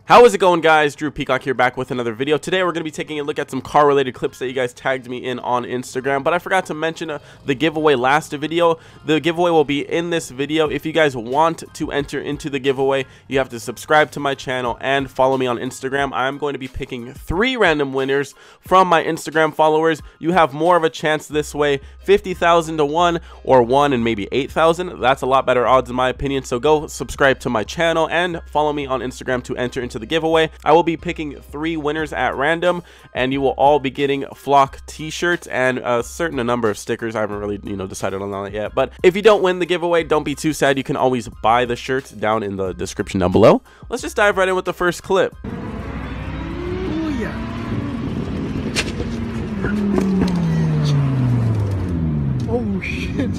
How is it going, guys? Drew Peacock here, back with another video. Today we're going to be taking a look at some car related clips that you guys tagged me in on Instagram, but I forgot to mention the giveaway last video. The giveaway will be in this video. If you guys want to enter into the giveaway, you have to subscribe to my channel and follow me on Instagram. I'm going to be picking 3 random winners from my Instagram followers. You have more of a chance this way, 50,000 to 1 or 1 and maybe 8,000. That's a lot better odds in my opinion, so go subscribe to my channel and follow me on Instagram to enter into the giveaway. I will be picking 3 winners at random, and you will all be getting Flock t-shirts and a certain number of stickers. I haven't really decided on that yet, but if you don't win the giveaway, don't be too sad. You can always buy the shirts down in the description down below. Let's just dive right in with the first clip. Oh yeah. Oh shit.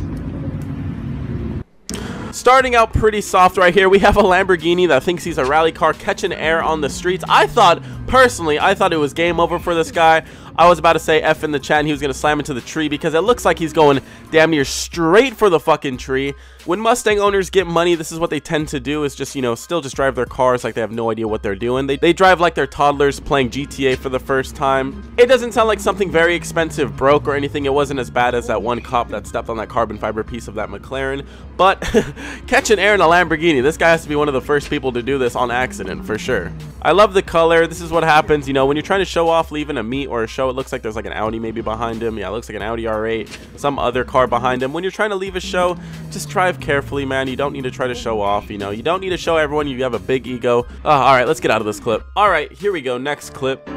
Starting out pretty soft right here, we have a Lamborghini that thinks he's a rally car catching air on the streets. Personally, I thought it was game over for this guy. I was about to say F in the chat and he was going to slam into the tree because it looks like he's going damn near straight for the fucking tree. When Mustang owners get money, this is what they tend to do, is just, still just drive their cars like they have no idea what they're doing. They drive like they're toddlers playing GTA for the first time. It doesn't sound like something very expensive broke or anything. It wasn't as bad as that one cop that stepped on that carbon fiber piece of that McLaren. But catching air in a Lamborghini, this guy has to be one of the first people to do this on accident for sure. I love the color. This is what happens, when you're trying to show off leaving a meet or a show. It looks like there's like an Audi maybe behind him. Yeah, it looks like an Audi R8, some other car behind him. When you're trying to leave a show, just drive carefully, man. You don't need to try to show off, you don't need to show everyone you have a big ego. All right, let's get out of this clip. All right, here we go. Next clip.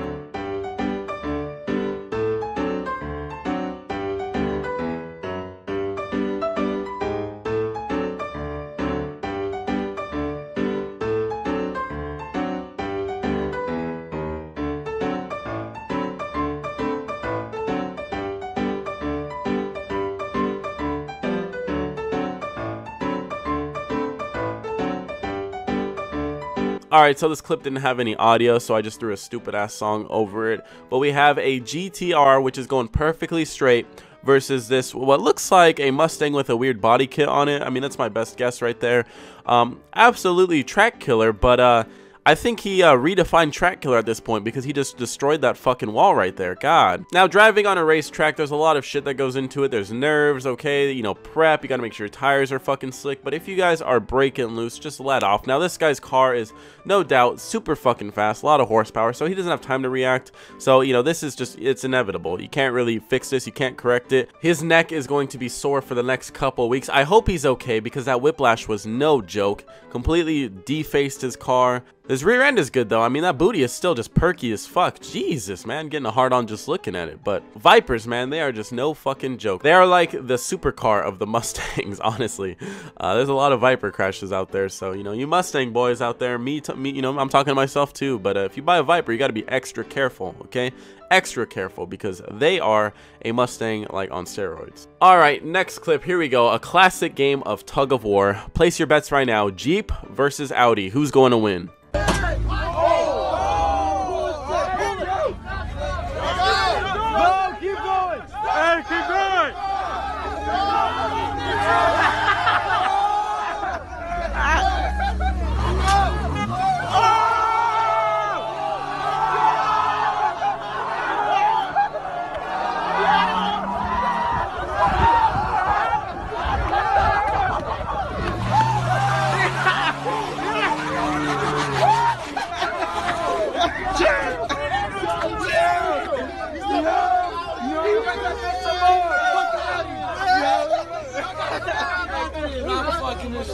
Alright, so this clip didn't have any audio, so I just threw a stupid ass song over it. But we have a GTR which is going perfectly straight versus this, what looks like a Mustang with a weird body kit on it. I mean, that's my best guess right there. Absolutely track killer, but I think he redefined track killer at this point because he just destroyed that fucking wall right there. God. Now, driving on a racetrack, there's a lot of shit that goes into it. There's nerves, okay, prep. You gotta make sure your tires are fucking slick. But if you guys are breaking loose, just let off. Now, this guy's car is no doubt super fucking fast, a lot of horsepower, so he doesn't have time to react. So, this is just, it's inevitable. You can't really fix this. You can't correct it. His neck is going to be sore for the next couple weeks. I hope he's okay because that whiplash was no joke. Completely defaced his car. His rear end is good though. I mean, that booty is still just perky as fuck. Jesus, man, getting a hard on just looking at it. But Vipers, man, they are just no fucking joke. They are like the supercar of the Mustangs, honestly. There's a lot of Viper crashes out there, so you Mustang boys out there, me, I'm talking to myself too. But if you buy a Viper, you got to be extra careful, okay? Extra careful because they are a Mustang like on steroids. All right, next clip. Here we go. A classic game of tug of war. Place your bets right now. Jeep versus Audi. Who's going to win?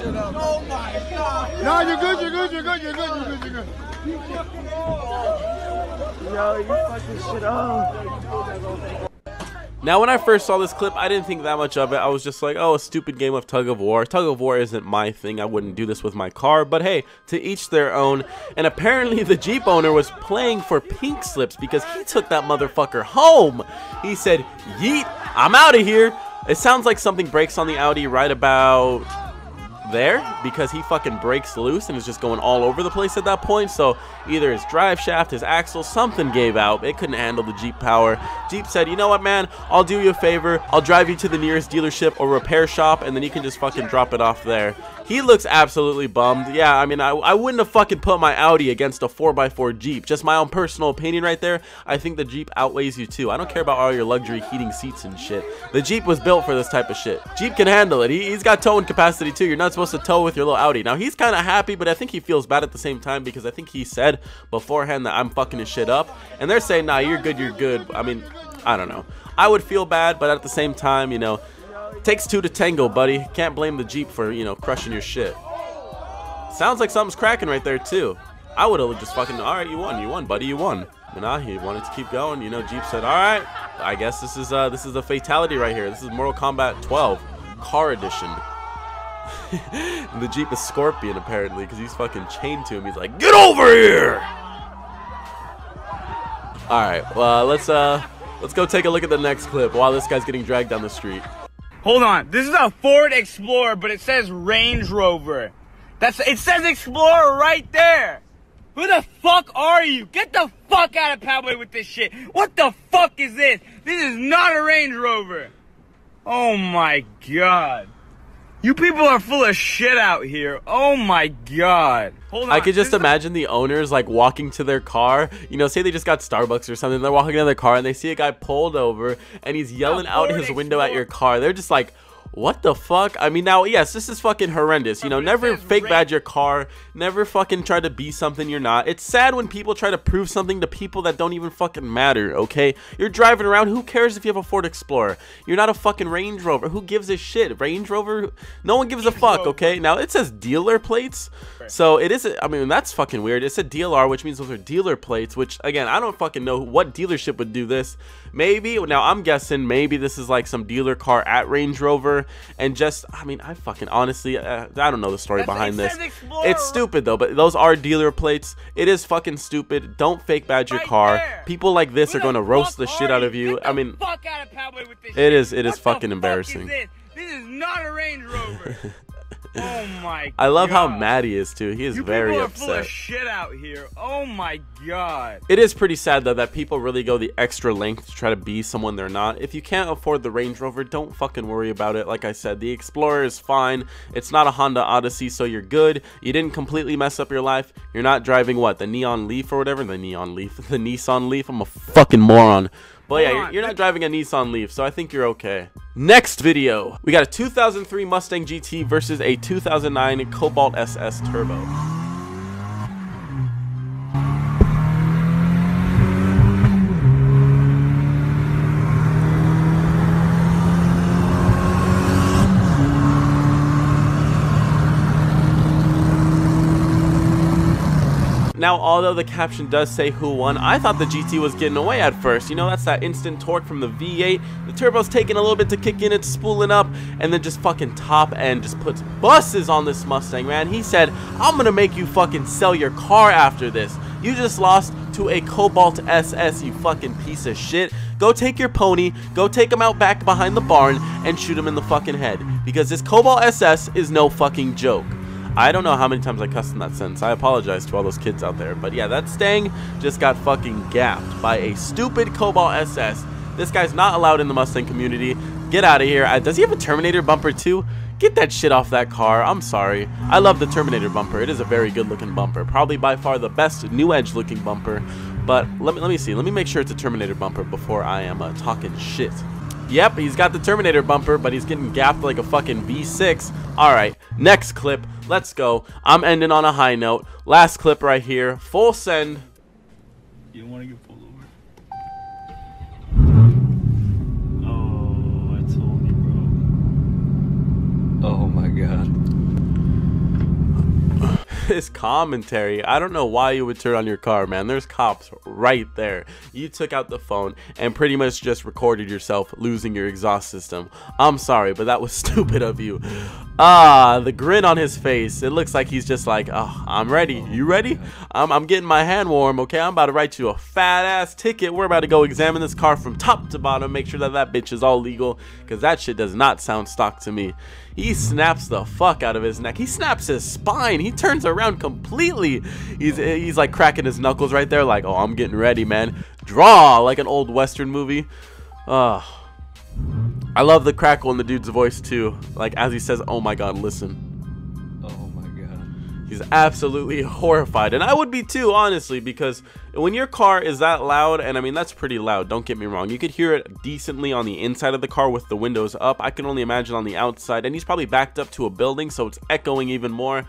Oh my God! No, you're good. Yo, you fucking shit up. Now, when I first saw this clip, I didn't think that much of it. I was just like, oh, a stupid game of tug of war. Tug of war isn't my thing. I wouldn't do this with my car. But hey, to each their own. And apparently the Jeep owner was playing for pink slips because he took that motherfucker home. He said, yeet, I'm out of here. It sounds like something breaks on the Audi right about there because he fucking breaks loose and is just going all over the place at that point. So either his drive shaft, his axle, something gave out. It couldn't handle the Jeep power. Jeep said, you know what, man, I'll do you a favor. I'll drive you to the nearest dealership or repair shop and then you can just fucking drop it off there. He looks absolutely bummed. Yeah, I mean, I wouldn't have fucking put my Audi against a 4x4 Jeep. Just my own personal opinion right there. I think the Jeep outweighs you too. I don't care about all your luxury heating seats and shit. The Jeep was built for this type of shit. Jeep can handle it. He's got towing capacity too. You're not supposed to tow with your little Audi. Now, he's kind of happy, but I think he feels bad at the same time because I think he said beforehand that I'm fucking his shit up. And they're saying, nah, you're good, you're good. I mean, I don't know. I would feel bad, but at the same time, you know, takes two to tango, buddy. Can't blame the Jeep for, you know, crushing your shit. Sounds like something's cracking right there too. I would have just fucking, all right, you won, buddy, you won. But nah, he wanted to keep going. You know, Jeep said, all right, I guess this is a fatality right here. This is Mortal Kombat 12 car edition. The Jeep is Scorpion apparently because he's fucking chained to him. He's like, get over here. All right, well, let's go take a look at the next clip while this guy's getting dragged down the street. Hold on, this is a Ford Explorer, but it says Range Rover. It says Explorer right there. Who the fuck are you? Get the fuck out of Poway with this shit. What the fuck is this? This is not a Range Rover. Oh my god. You people are full of shit out here. Oh my god. Hold on. I could just imagine the owners like walking to their car. You know, say they just got Starbucks or something. They're walking to their car and they see a guy pulled over and he's yelling out his window at your car. They're just like, what the fuck? I mean, now, yes, this is fucking horrendous. You know, never fake badge your car. Never fucking try to be something you're not. It's sad when people try to prove something to people that don't even fucking matter, okay? You're driving around. Who cares if you have a Ford Explorer? You're not a fucking Range Rover. Who gives a shit? Range Rover? No one gives a fuck, okay? Now, it says dealer plates. So, it is, I mean, that's fucking weird. It's a DLR, which means those are dealer plates, which, again, I don't fucking know what dealership would do this. Maybe, now I'm guessing maybe this is like some dealer car at Range Rover and just, I mean, I fucking honestly, I don't know the story behind this. It's stupid though, but those are dealer plates. It is fucking stupid. Don't fake badge your car. People like this are going to roast the shit out of you. I mean, it is fucking embarrassing. This is not a Range Rover. Oh my god. I love how mad he is too. He is very upset. Full of shit out here. Oh my god. It is pretty sad though that people really go the extra length to try to be someone they're not. If you can't afford the Range Rover, don't fucking worry about it. Like I said, the Explorer is fine. It's not a Honda Odyssey, so you're good. You didn't completely mess up your life. You're not driving what, the Neon Leaf or whatever? The Neon Leaf, the Nissan Leaf. I'm a fucking moron. But yeah, you're not driving a Nissan Leaf, so I think you're okay. Next video, we got a 2003 Mustang GT versus a 2009 Cobalt SS Turbo. Now, although the caption does say who won, I thought the GT was getting away at first. You know, that's that instant torque from the V8. The turbo's taking a little bit to kick in, it's spooling up, and then just fucking top end just puts buses on this Mustang, man. He said, I'm gonna make you fucking sell your car after this. You just lost to a Cobalt SS, you fucking piece of shit. Go take your pony, go take him out back behind the barn, and shoot him in the fucking head. Because this Cobalt SS is no fucking joke. I don't know how many times I cussed in that sentence. I apologize to all those kids out there. But yeah, that Stang just got fucking gapped by a stupid Cobalt SS. This guy's not allowed in the Mustang community. Get out of here. Does he have a Terminator bumper too? Get that shit off that car. I'm sorry. I love the Terminator bumper. It is a very good looking bumper. Probably by far the best New Edge looking bumper. But let me see. Let me make sure it's a Terminator bumper before I am talking shit. Yep, he's got the Terminator bumper, but he's getting gapped like a fucking V6. Alright, next clip. Let's go. I'm ending on a high note. Last clip right here. Full send. You don't want to get pulled over? Oh, I told you, bro. Oh my god. This commentary, I don't know why you would turn on your car, man. There's cops right there. You took out the phone and pretty much just recorded yourself losing your exhaust system. I'm sorry, but that was stupid of you. The grin on his face, it looks like he's just like, oh, I'm ready. You ready? I'm getting my hand warm, okay? I'm about to write you a fat ass ticket. We're about to go examine this car from top to bottom, make sure that that bitch is all legal, because that shit does not sound stock to me. He snaps the fuck out of his neck. He snaps his spine. He turns around completely. He's like cracking his knuckles right there like, oh, I'm getting ready, man. Draw, like an old Western movie. I love the crackle in the dude's voice too. Like as he says, oh my god, listen. He's absolutely horrified, and I would be too, honestly, because when your car is that loud, and I mean that's pretty loud, don't get me wrong, you could hear it decently on the inside of the car with the windows up. I can only imagine on the outside, and he's probably backed up to a building, so it's echoing even more.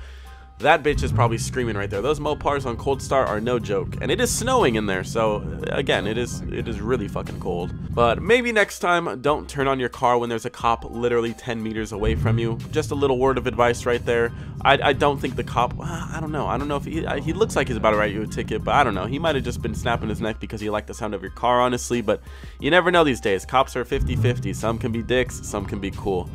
That bitch is probably screaming right there. Those Mopars on cold start are no joke, and it is snowing in there, so again, it is really fucking cold. But maybe next time, don't turn on your car when there's a cop literally 10 meters away from you. Just a little word of advice right there. I don't think the cop, I don't know if he looks like he's about to write you a ticket, but I don't know. He might have just been snapping his neck because he liked the sound of your car, honestly, but you never know these days. Cops are 50-50. Some can be dicks, some can be cool.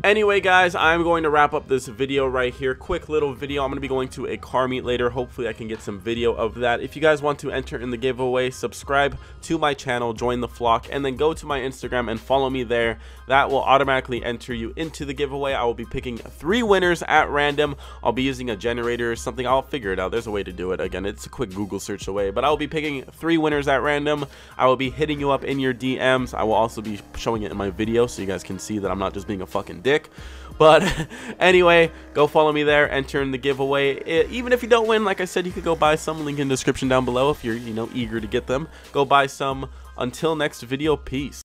Anyway, guys, I'm going to wrap up this video right here. Quick little video. I'm going to be going to a car meet later. Hopefully I can get some video of that. If you guys want to enter in the giveaway, subscribe to my channel, join the flock, and then go to my Instagram and follow me there. That will automatically enter you into the giveaway. I will be picking 3 winners at random. I'll be using a generator or something. I'll figure it out. There's a way to do it. Again, it's a quick Google search away, but I will be picking 3 winners at random. I will be hitting you up in your DMs. I will also be showing it in my video so you guys can see that I'm not just being a fucking dick. But anyway, go follow me there, enter in the giveaway. Even if you don't win, like I said, you could go buy some. Link in the description down below if you're, eager to get them. Go buy some. Until next video, peace.